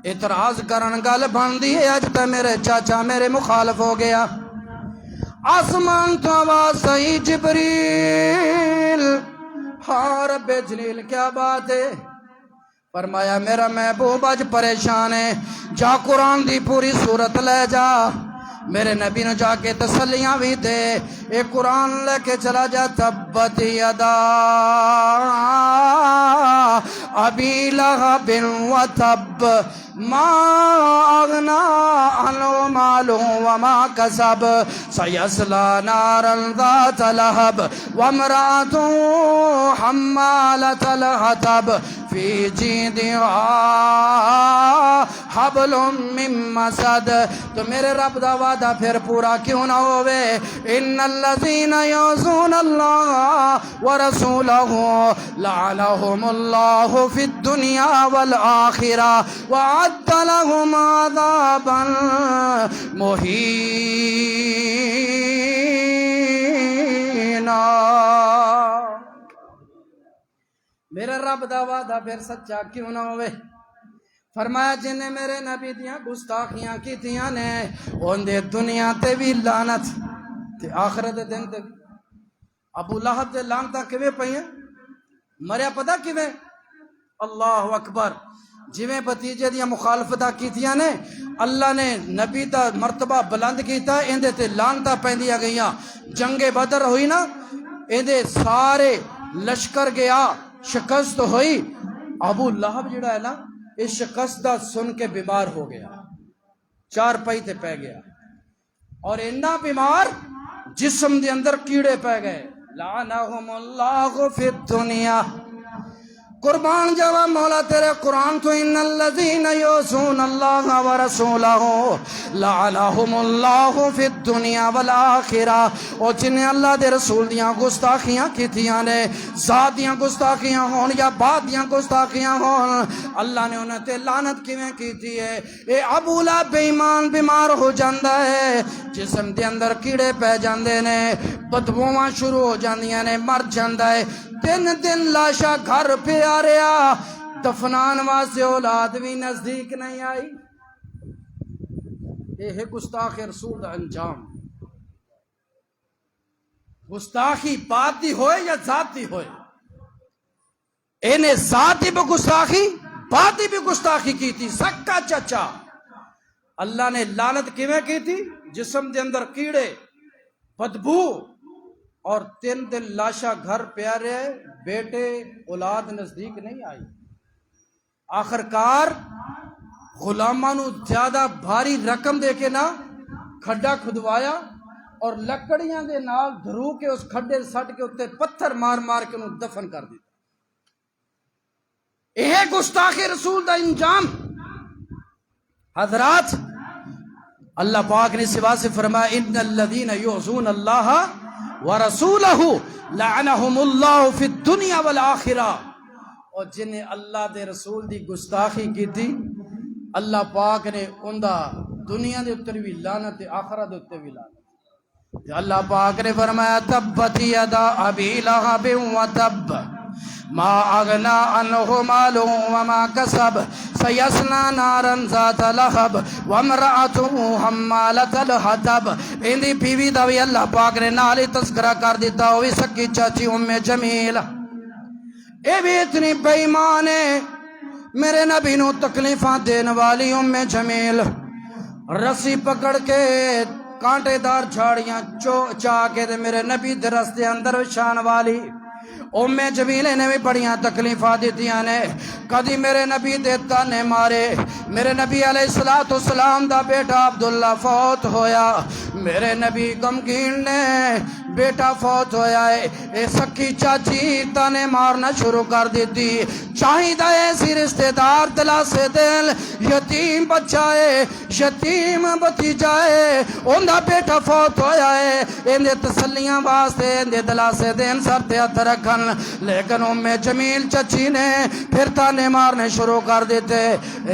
اعتراض کرن گل بن دی ہے, اج تے میرے چاچا میرے مخالف ہو گیا. آسمان تو آواز آئی, جبریل ہاں رب جلیل کیا بات ہے؟ فرمایا میرا محبوب اج پریشان ہے, جا قرآن دی پوری سورت لے جا, میرے نبی نے جا کے تسلیاں بھی دے. ایک قرآن لے کے چلا جا, تبت یدا ابی لہب وتب ما اغنا عنہ مالہ وما کسب سیصلی نارا ذات لہب وامرأتہ حمالۃ الحطب فی جیدہا حبل من مسد. تو میرے رب دا وعدہ پھر پورا کیوں نہ ہوئے؟ ان الذین یعصون اللہ ورسولہ لعنہم اللہ فی الدنیا والآخرہ وأعد لهم عذابا مہینا. میرے رب دا وعدہ پھر سچا کیوں نہ ہوئے؟ فرمایا جن نے میرے نبی دیاں گستاخیاں کیتیاں نے ان دے دنیا تے بھی لعنت تے آخرت دے دن تے. ابو لہب تے لعنتاں کیویں پئیاں؟ مریا پتہ کیویں؟ اللہ اکبر. جویں بھتیجے دیاں مخالفتاں کیتیاں نے, اللہ نے نبی دا مرتبہ بلند کیتا, اندے تے لعنتاں پیندیاں گئیاں. جنگ بدر ہوئی نا, اندے سارے لشکر گیا, شکست ہوئی. ابو لہب جڑا ہے نا, اس شکست دا سن کے بیمار ہو گیا, چار پائی تے پہ گیا, اور اتنا بیمار جسم دے اندر کیڑے پہ گئے. لعنہم اللہ فی الدنیا. قربان جاوا مولا تیرے قرآن تو, ان الذین یعصون اللہ ورسولہ لعنہم اللہ فی الدنیا والآخرہ. اور جنہیں اللہ دے رسول دیاں گستاخیاں کیتیاں نے, ذات دیاں گستاخیاں ہون یا بات دیاں گستاخیاں ہون, اللہ نے انہیں تے لعنت کیویں کیتی ہے؟ اے ابو لہب بے ایمان بیمار ہو جاندا ہے, جسم دے اندر کیڑے پہ جاندے نے, بدبوواں شروع ہو جاندیاں نے, مر جاندا ہے. دن دن لاشا گھر پہ آ رہا, دفنان واسطے اولاد بھی نزدیک نہیں آئی. یہ ہے گستاخ رسول دا انجام. گستاخی باتی ہوئے یا ذاتی ہوئے, انہیں ذاتی بھی گستاخی باتی بھی گستاخی کی تھی. سکا چچا اللہ نے لعنت کیویں کی تھی؟ جسم دے اندر کیڑے, بدبو, اور 3 دن لاشا گھر پیارے, بیٹے اولاد نزدیک نہیں آئی. آخرکار غلاماں نو زیادہ بھاری رقم دے کے نہ کھڈا کھدوایا, اور لکڑیاں دے نال دھرو کے اس کھڈے سٹ کے اتنے پتھر مار مار کے انہوں دفن کر دیا. یہ گستاخ رسول دا انجام. حضرات, اللہ پاک نے سوا سے فرمایا, ان الذین یعصون اللہ ورسولہ لعنہم اللہ فی الدنیا والآخرہ. اور جنہیں اللہ دے رسول دی گستاخی کی تھی, اللہ پاک نے اندہ دنیا دے اتر بھی لعنت, آخرت دے اتر بھی لعنت. اللہ پاک نے فرمایا, تبت یدا ابی لہب وتب ما اغنا عنہ مالہ وما کسب سیصلی نارا ذات لہب وامرأتہ حمالۃ الحطب. اندی بیوی دا بھی اللہ پاک نے نالی تذکرہ کر دیتا, ہوئی سکی چاچی ام جمیل. اے بھی اتنی بے ایمان ہے, میرے نبی نو تکلیفاں دین والی ام جمیل, رسی پکڑ کے کانٹے دار جھاڑیاں چاہ کے دے میرے نبی دے رستے اندر وچھان والی. ام جمیلے نے بھی بڑیاں تکلیفاں دیتیاں نے. کدی میرے نبی دے تانے مارے, میرے نبی علیہ السلام دا بیٹا عبداللہ فوت ہویا, میرے نبی غمگین نے بیٹا فوت ہویا ہے، اے سکی چاچی تانے مارنا شروع کر دیتی، چاہیدہ ایسی رشتہ دار دلاسے دل، یتیم بچہ ہے، یتیم بتیجا ہے، اندھا بیٹا فوت ہویا ہے، اندھے تسلیاں واسطے اندھے دلاسے دن سر تے ہتھ رکھن، لیکن ام جمیل چچی نے پھر تانے مارنے شروع کر دیتے،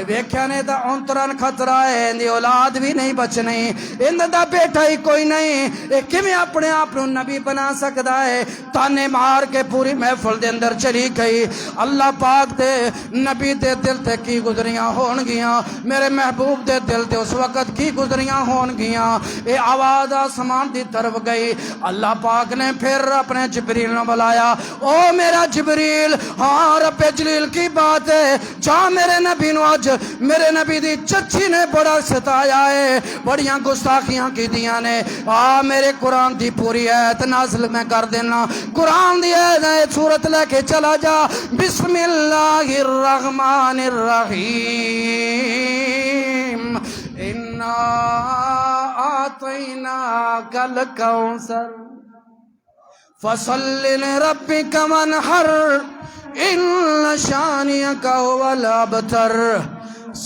ویکھیا نے تا انترن خطرہ ہے، اندھی اولاد بھی نہیں بچنی، اندھا دا بیٹا ہی کوئی نہیں، ایک میں اپنے آپ نبی بنا سکتا ہے، تانے مار کے پوری محفل دے اندر چلی گئی۔ اللہ پاک دے نبی دے دل تے کی گزریاں ہون گیاں، میرے محبوب دے دل تے اس وقت کی گزریاں ہون گیاں، اے آواز آسمان دی طرف گئی، اللہ پاک نے پھر اپنے جبریل نے بلایا، او میرا جبریل، ہاں رب جلیل کی بات ہے، جا میرے نبی نو آج میرے نبی دی چچی نے بڑا ستایا ہے، بڑیاں گستاخیاں کی دیاں نے، میرے قرآن دی پوری آیت نازل میں کر دینا، قرآن دی آیت سورت لے کے چلا جا، بسم اللہ الرحمن الرحیم، اِنَّا آتَيْنَاكَ الْكَوْثَرَ فَصَلِّ لِرَبِّكَ وَانْحَرْ إِنَّ شَانِئَكَ هُوَ الْأَبْتَرُ۔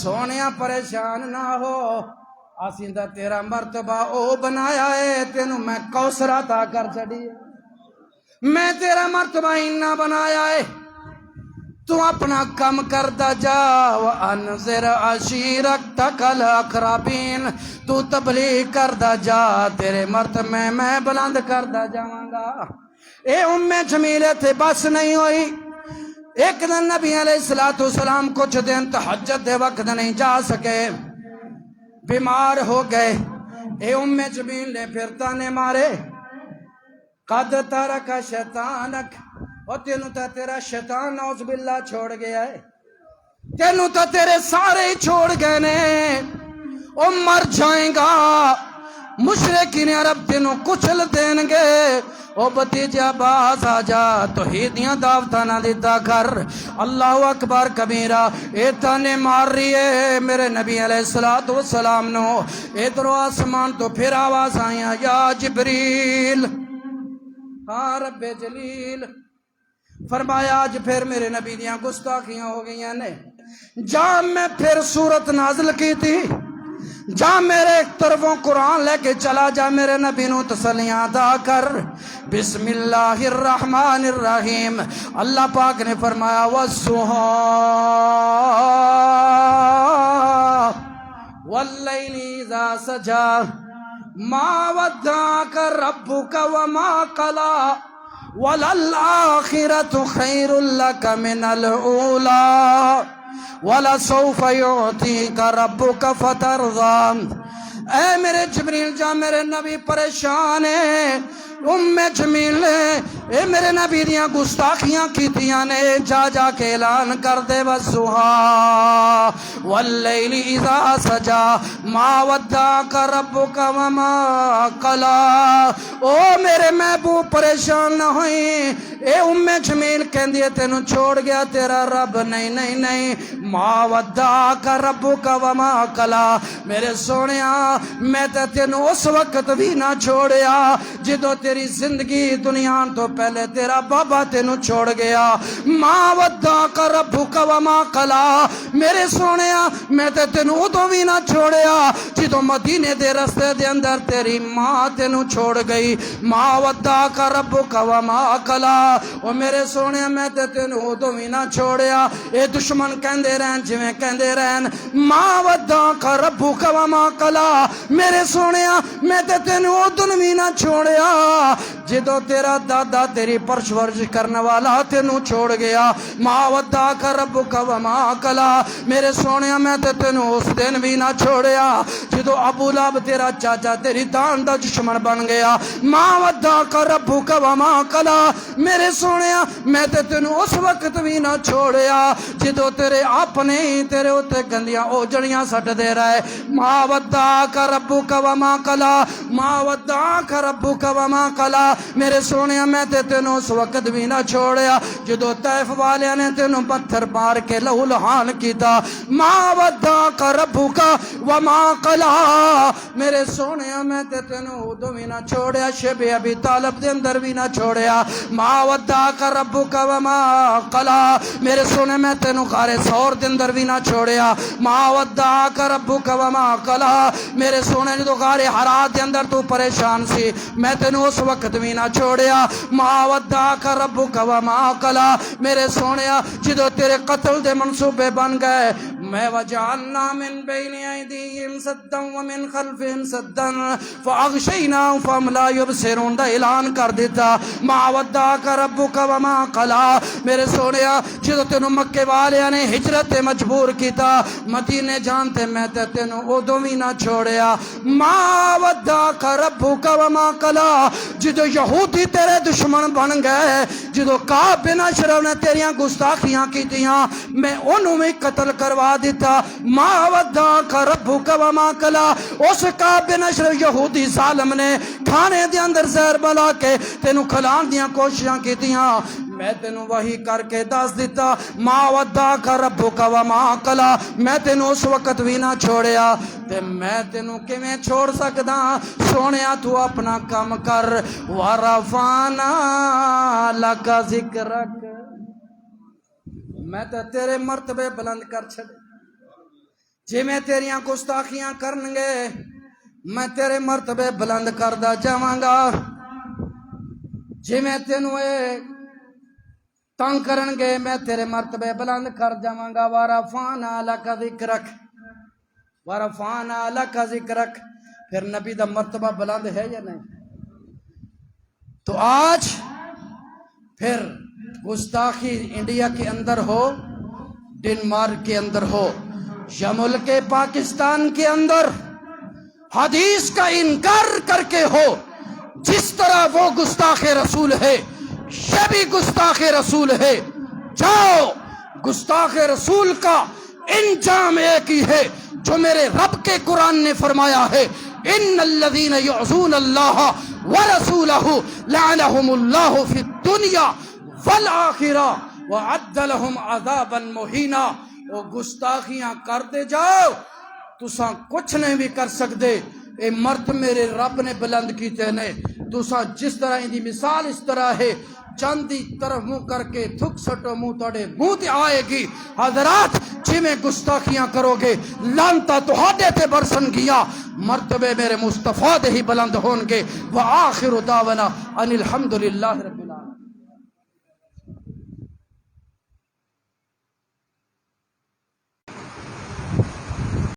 سونیا پریشان نہ ہو، آسیندہ تیرا مرتبہ او بنایا ہے، تینوں میں کوثر عطا کر چڑی ہے، میں تیرا مرتبہ انہا بنایا ہے، تو اپنا کم کردا جا، وَأَنذِرْ عَشِيرَتَكَ الْأَقْرَبِينَ، تو تبلیغ کردا جا، تیرے مرتبہ میں بلند کردا جاؤں گا۔ اے ام جمیل تھے بس نہیں ہوئی، ایک دن نبی علیہ السلام کچھ دن تہجد دے وقت نہیں جا سکے، بیمار ہو گئے، اے ام جمیل نے پھر تانے مارے، قد ترک شیطانک، اور تینوں تا تیرا شیطان نعوذ باللہ چھوڑ گیا ہے، تینوں تا تیرے سارے ہی چھوڑ گئے نے، او مر جائیں گا، مشرکین عرب تینوں کچل دیں گے، او بتیجا باز آجا، توحیدیاں دعوتاں نہ دیتا کر، اللہ اکبر کبیرہ، اے تانے مار رہی ہے میرے نبی علیہ السلام نو، ادھر آسمان تو پھر آواز آئیاں، یا جبریل، ہاں رب جلیل، فرمایا آج پھر میرے نبی دیاں گستاخیاں ہو گئیاں نے، جا میں پھر سورت نازل کی تھی، جا میرے ایک طرفوں قرآن لے کے چلا جا، میرے نبی نو تسلیاں دا کر، بسم اللہ الرحمن الرحیم، اللہ پاک نے فرمایا وَالصُّحَا وَاللَّيْلِ إِذَا سَجَا مَا وَدَّعَكَ رَبُّكَ وَمَا قَلَى وَلَلْآخِرَةُ خَيْرٌ لَكَ مِنَ الْأُولَى وَلَسَوْفَ يُعْطِيكَ رَبُّكَ فَتَرْضَى۔ اے میرے جبریل جا، میرے نبی پریشان ہے، ام جمیل نے اے میرے نبی دیاں گستاخیاں کیتیاں نے، جا جا کے اعلان کر دے وَالصُّحَا وَاللَّيْلِ إِذَا سَجَا مَا وَدَّعَكَ رَبُّكَ وَمَا قَلَى۔ او میرے محبوب پریشان نہ ہوئیں، اے ام جمیل کہندی ہے تینوں چھوڑ گیا تیرا رب، نہیں نہیں نہیں، مَا وَدَّعَكَ رَبُّكَ وَمَا قَلَى، میرے سونیا میں تے تینوں اس وقت بھی نہ چھوڑیا جدو تیری زندگی دنیا تو پہلے تیرا بابا تینوں چھوڑ گیا، مَا وَدَّعَكَ رَبُّكَ وَمَا قَلَى، میرے سونیا میں تے تینوں ادو بھی نہ چھوڑیا جدو مدینے دے رستے دے اندر تیری ماں تینوں چھوڑ گئی، مَا وَدَّعَكَ رَبُّكَ وَمَا قَلَى، او میرے سونیا میں تے تینوں ادو بھی نہ چھوڑیا، اے دشمن کہندے رہن جویں کہندے رہن، مَا وَدَّعَكَ رَبُّكَ وَمَا قَلَى، میرے سونیا میں تے تینوں ادو بھی نہ چھوڑیا جدو تیرا دادا تیری پرورش کرنے والا تینوں چھوڑ گیا، مَا وَدَّعَكَ رَبُّكَ وَمَا قَلَى، میرے سونیا میں تے تینوں اس دن بھی نہ چھوڑیا جدو ابو لہب تیرا چاچا تیری دان دا دشمن بن گیا، مَا وَدَّعَكَ رَبُّكَ وَمَا قَلَى، میرے سونیا میں تے تینوں اس وقت بھی نہ چھوڑیا جدو تیرے اپنے تیرے اتے گندیاں اوجڑیاں سٹ دے رہے، مَا وَدَّعَكَ رَبُّكَ وَمَا قَلَى، مَا وَدَّعَكَ رَبُّكَ وَمَا قَلَى، میرے سونے میں تے تینوں اس وقت بھی نہ چھوڑیا جدو طیف والے نے تینوں پتھر مار کے لہو لہان کیتا ما ودعک ربک وما قلا میرے سونے میں تے تینوں ادو بھی نہ چھوڑیا شب ابی طالب دے اندر بھی نہ چھوڑیا ما ودعک ربک وما قلا میرے سونے میں تینوں غار ثور دے اندر بھی نہ چھوڑیا ما ودعک ربک وما قلا میرے سونے جدو غار حرا دے اندر تو پریشان سی میں تینوں اس وقت بھی نہ چھوڑیا ما ودعک ربک وما قلا میرے سونیا جدو تیرے قتل دے منصوبے بن گئے میں وجعلنا من بین ایدیہم سدا ومن خلفہم سدا فاغشیناہم فہم لا یبصرون دا اعلان کر دیتا ما ودعک ربک وما قلا میرے سونیا جدو تینوں مکے والے نے ہجرت مجبور کیتا مدینے جانتے میں تے تینوں ادو بھی نہ چھوڑیا ما ودعک ربک وما قلا جدو یہودی تیرے دشمن بن گئے جدو کعب بن اشرف نے تیریاں گستاخیاں کی دیاں میں انہوں میں قتل کروا دیتا ما ودعک ربک وما قلا اس کعب بن اشرف یہودی ظالم نے کھانے دے اندر زہر بلا کے تینوں کھلان دیاں کوششاں کی دیاں میں تینوں وحی کر کے دس دیتا ما ودعک ربک وما قلا میں تینوں اس وقت بھی نہ چھوڑیا تے میں تینوں کیویں چھوڑ سکدا سونیا تو اپنا کام کر ورفعنا لک ذکرک میں تے تیرے مرتبے بلند کر چھڑے جی میں تیریاں گستاخیاں کرنگے میں تیرے مرتبے بلند کردہ جاواں گا جی میں تینوں تنگ کرنگے میں تیرے مرتبے بلند کر جاواں گا ورفعنا لک ذکرک ورفعنا لک ذکرک پھر نبی دا مرتبہ بلند ہے یا نہیں تو آج پھر گستاخی انڈیا کے اندر ہو ڈنمارک کے اندر ہو یا ملک پاکستان کے اندر حدیث کا انکار کر کے ہو جس طرح وہ گستاخ رسول ہے یہ بھی گستاخ رسول ہے جاؤ گستاخ رسول کا انجام ایک ہی ہے جو میرے رب کے قرآن نے فرمایا ہے ان الذین یعصون اللہ ورسولہ لعنہم اللہ فی الدنیا والآخرہ وعد لہم عذابا مہینا وہ گستاخیاں کرتے جاؤ تساں کچھ نہیں بھی کر سکتے اے مرد میرے رب نے بلند کیتے نے تساں جس طرح ان دی مثال اس طرح ہے چاندی طرف منہ کر کے تھک سٹو منہ توڑے منہ تے آئے گی حضرات جی میں گستاخیاں کرو گے لانتا تو ہاڈے تے برسن گیا مرتبے میرے مصطفیٰ دے ہی بلند ہون گے وآخر دعوانا ان الحمدللہ رب